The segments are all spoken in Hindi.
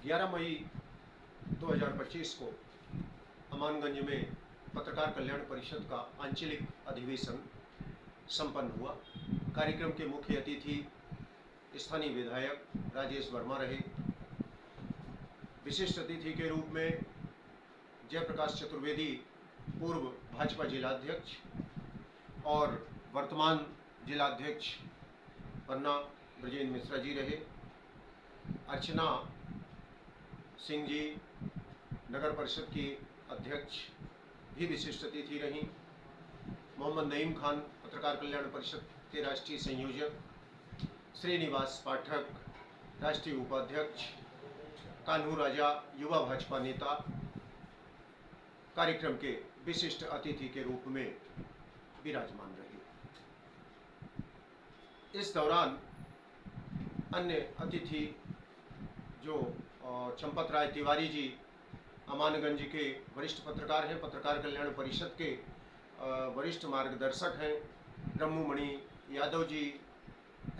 11 मई 2025 को अमानगंज में पत्रकार कल्याण परिषद का आंचलिक अधिवेशन संपन्न हुआ। कार्यक्रम के मुख्य अतिथि स्थानीय विधायक राजेश वर्मा रहे। विशिष्ट अतिथि के रूप में जयप्रकाश चतुर्वेदी, पूर्व भाजपा जिलाध्यक्ष और वर्तमान जिलाध्यक्ष पन्ना ब्रजेंद्र मिश्रा जी रहे। अर्चना सिंह जी, नगर परिषद की अध्यक्ष, भी विशिष्ट अतिथि रहीं। मोहम्मद नईम खान, पत्रकार कल्याण परिषद के राष्ट्रीय संयोजक, श्रीनिवास पाठक, राष्ट्रीय उपाध्यक्ष, कान्हू राजा, युवा भाजपा नेता, कार्यक्रम के विशिष्ट अतिथि के रूप में विराजमान रहे। इस दौरान अन्य अतिथि जो चंपत राय तिवारी जी, अमानगंज के वरिष्ठ पत्रकार हैं, पत्रकार कल्याण परिषद के वरिष्ठ मार्गदर्शक हैं, ब्रह्ममणि यादव जी,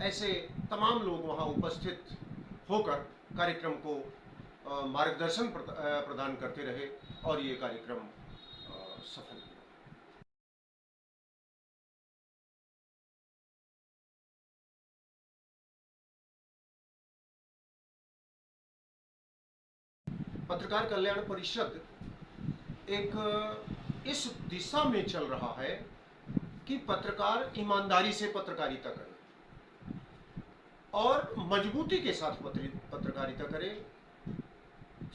ऐसे तमाम लोग वहां उपस्थित होकर कार्यक्रम को मार्गदर्शन प्रदान करते रहे और ये कार्यक्रम सफल हुआ। पत्रकार कल्याण परिषद एक इस दिशा में चल रहा है कि पत्रकार ईमानदारी से पत्रकारिता करे और मजबूती के साथ पत्रकारिता करे।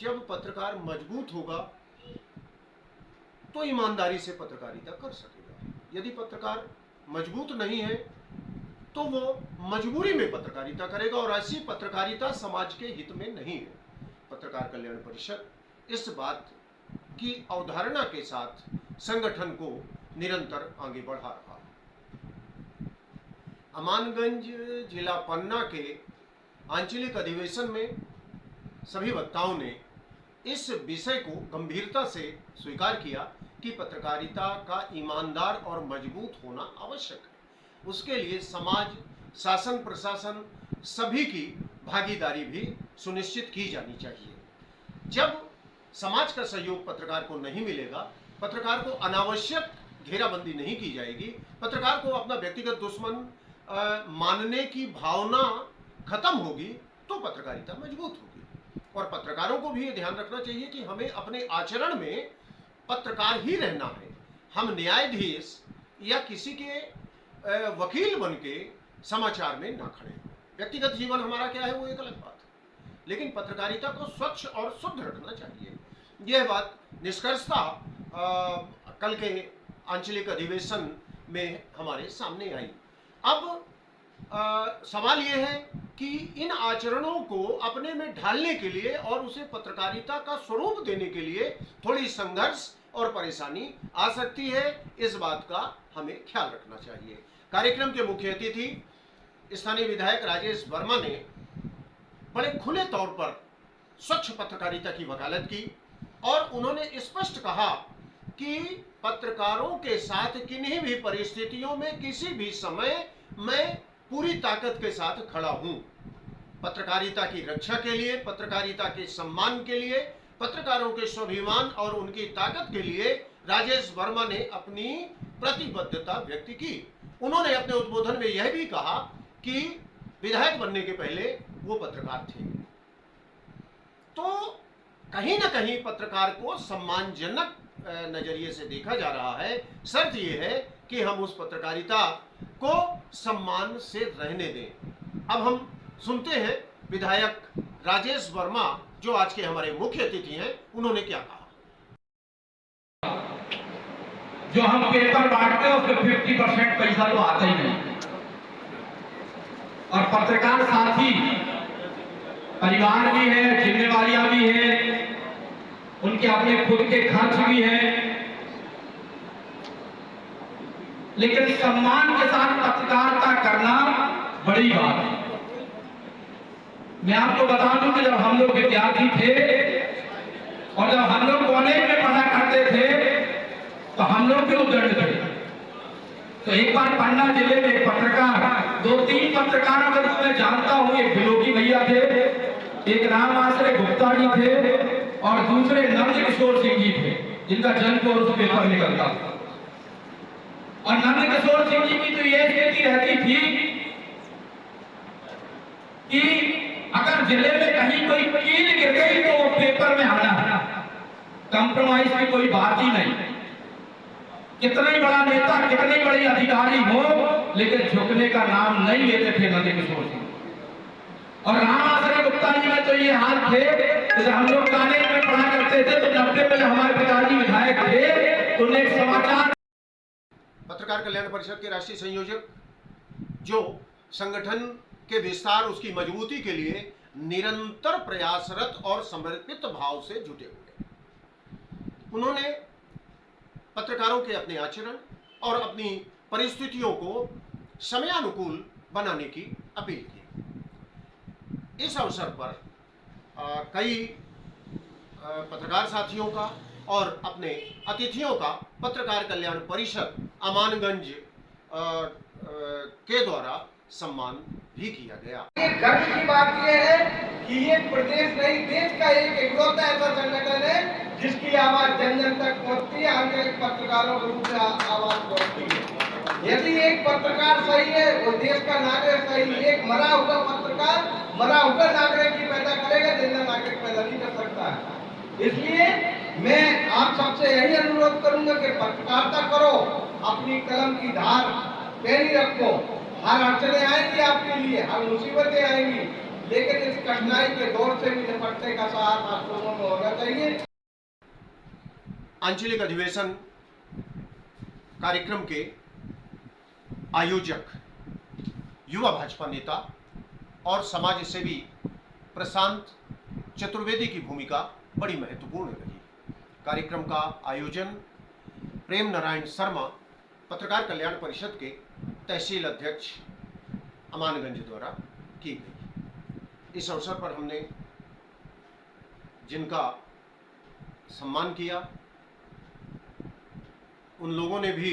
जब पत्रकार मजबूत होगा तो ईमानदारी से पत्रकारिता कर सकेगा। यदि पत्रकार मजबूत नहीं है तो वो मजबूरी में पत्रकारिता करेगा और ऐसी पत्रकारिता समाज के हित में नहीं है। पत्रकार कल्याण परिषद इस बात की अवधारणा के साथ संगठन को निरंतर आगे बढ़ा रहा है। अमानगंज जिला पन्ना के आंचलिक अधिवेशन में सभी वक्ताओं ने इस विषय को गंभीरता से स्वीकार किया कि पत्रकारिता का ईमानदार और मजबूत होना आवश्यक है। उसके लिए समाज, शासन, प्रशासन सभी की भागीदारी भी सुनिश्चित की जानी चाहिए। जब समाज का सहयोग पत्रकार को नहीं मिलेगा, पत्रकार को अनावश्यक घेराबंदी नहीं की जाएगी, पत्रकार को अपना व्यक्तिगत दुश्मन मानने की भावना खत्म होगी, तो पत्रकारिता मजबूत होगी। और पत्रकारों को भी ये ध्यान रखना चाहिए कि हमें अपने आचरण में पत्रकार ही रहना है। हम न्यायाधीश या किसी के वकील बन के समाचार में ना खड़े। व्यक्तिगत जीवन हमारा क्या है वो एक अलग बात है, लेकिन पत्रकारिता को स्वच्छ और शुद्ध रखना चाहिए। यह बात निष्कर्षतः कल के आंचलिक अधिवेशन में हमारे सामने आई। अब सवाल यह है कि इन आचरणों को अपने में ढालने के लिए और उसे पत्रकारिता का स्वरूप देने के लिए थोड़ी संघर्ष और परेशानी आ सकती है। इस बात का हमें ख्याल रखना चाहिए। कार्यक्रम के मुख्य अतिथि स्थानीय विधायक राजेश वर्मा ने बड़े खुले तौर पर स्वच्छ पत्रकारिता की वकालत की और उन्होंने स्पष्ट कहा कि पत्रकारों के साथ किन्हीं भी परिस्थितियों में किसी भी समय मैं पूरी ताकत के साथ खड़ा हूं। पत्रकारिता की रक्षा के लिए, पत्रकारिता के सम्मान के लिए, पत्रकारों के स्वाभिमान और उनकी ताकत के लिए राजेश वर्मा ने अपनी प्रतिबद्धता व्यक्त की। उन्होंने अपने उद्बोधन में यह भी कहा कि विधायक बनने के पहले वो पत्रकार थे। तो कहीं ना कहीं पत्रकार को सम्मानजनक नजरिए से देखा जा रहा है। शर्त यह है कि हम उस पत्रकारिता को सम्मान से रहने दें। अब हम सुनते हैं विधायक राजेश वर्मा, जो आज के हमारे मुख्य अतिथि हैं, उन्होंने क्या कहा। जो हम पेपर बांटते हैं उसमें 50% पैसा तो आता ही नहीं, और पत्रकार साथी परिवार भी है, जिम्मेवारियां भी हैं, उनके अपने खुद के खर्च भी हैं, लेकिन सम्मान के साथ पत्रकारिता करना बड़ी बात है। मैं आपको बता दूं कि जब हम लोग विद्यार्थी थे और जब हम लोग कॉलेज में पढ़ा करते थे तो हम लोग भी उद्दंड थे। तो एक बार पन्ना जिले में एक पत्रकार, 2-3 पत्रकारों का मैं जानता हूं, एक बिलोकी भैया थे, एक राम आश्रय गुप्ता जी थे और दूसरे नंद किशोर सिंह जी थे, जिनका जन्म को उस पेपर निकलता। और नंद किशोर सिंह जी की तो यह स्थिति रहती थी कि अगर जिले में कहीं कोई कील गिर गई तो वो पेपर में आना, कंप्रोमाइज की कोई बात ही नहीं। कितना ही बड़ा नेता, कितने बड़े अधिकारी हो, लेकिन झुकने का नाम नहीं लेते थे नंद किशोर सिंह। और राम आश्रय गुप्ता जी में तो ये हाल थे, जैसे हम लोग कॉलेज में पढ़ा करते थे तो 90 में हमारे पिताजी विधायक थे, तो उन्हें समाचार। पत्रकार कल्याण परिषद के राष्ट्रीय संयोजक, जो संगठन के विस्तार, उसकी मजबूती के लिए निरंतर प्रयासरत और समर्पित भाव से जुटे हुए, उन्होंने पत्रकारों के अपने आचरण और अपनी परिस्थितियों को समयानुकूल बनाने की अपील की। इस अवसर पर कई पत्रकार साथियों का और अपने अतिथियों का पत्रकार कल्याण परिषद अमानगंज के द्वारा सम्मान भी किया गया। ये गर्व की बात यह है कि ये प्रदेश नहीं, देश का एक इकलौता ऐसा संगठन है जिसकी आवाज जन जन तक पहुंचती है, हर एक पत्रकारों के रूप में आवाज पहुंचती है। यदि एक पत्रकार सही है, वो देश का नागरिक सही है। एक मरा हुआ पत्रकार मरा हुआ नागरिक ही पैदा करेगा, जिंदा नागरिक पैदा नहीं कर सकता है। इसलिए मैं आप सबसे यही अनुरोध करूंगा कि पत्रकारिता करो, अपनी कलम की धार पैनी रखो। हर अड़चने आएंगी आपके लिए, हर मुसीबतें आएंगी, लेकिन इस कठिनाई के दौर से भी निपटने का साहस आप लोगों में होना चाहिए। आंचलिक अधिवेशन कार्यक्रम के आयोजक युवा भाजपा नेता और समाज सेवी प्रशांत चतुर्वेदी की भूमिका बड़ी महत्वपूर्ण रही। कार्यक्रम का आयोजन प्रेम नारायण शर्मा, पत्रकार कल्याण परिषद के तहसील अध्यक्ष अमानगंज द्वारा की गई। इस अवसर पर हमने जिनका सम्मान किया, उन लोगों ने भी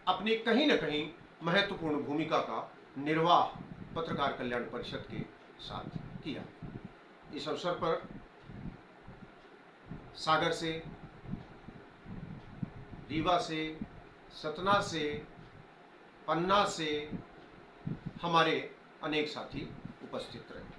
अपनी कहीं न कहीं महत्वपूर्ण भूमिका का निर्वाह पत्रकार कल्याण परिषद के साथ किया। इस अवसर पर सागर से, रीवा से, सतना से, पन्ना से हमारे अनेक साथी उपस्थित रहे।